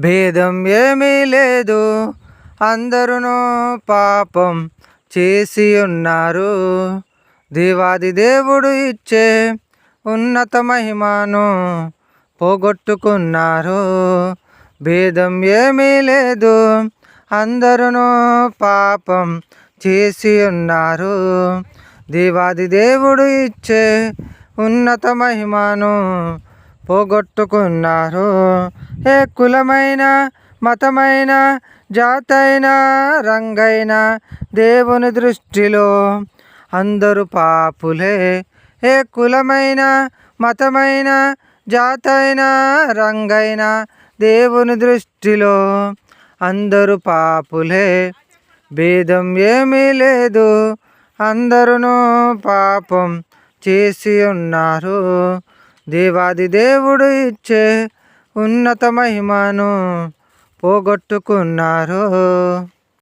భేదం ఏమీ లేదు, అందరూ పాపం చేసి ఉన్నారు. దేవాది దేవుడు ఇచ్చే ఉన్నత మహిమను పోగొట్టుకున్నారు. భేదం ఏమీ లేదు, అందరూ పాపం చేసి ఉన్నారు. దేవాది దేవుడు ఇచ్చే ఉన్నత మహిమను పోగొట్టుకున్నారు. ఏ కులమైన మతమైన జాతైన రంగైన దేవుని దృష్టిలో అందరూ పాపులే. ఏ కులమైన మతమైన జాతైన రంగైన దేవుని దృష్టిలో అందరూ పాపులే. భేదం ఏమీ లేదు, అందరూ పాపం చేసి ఉన్నారు. దేవాది దేవుడు ఇచ్చే ఉన్నత మహిమను పోగొట్టుకున్నారు.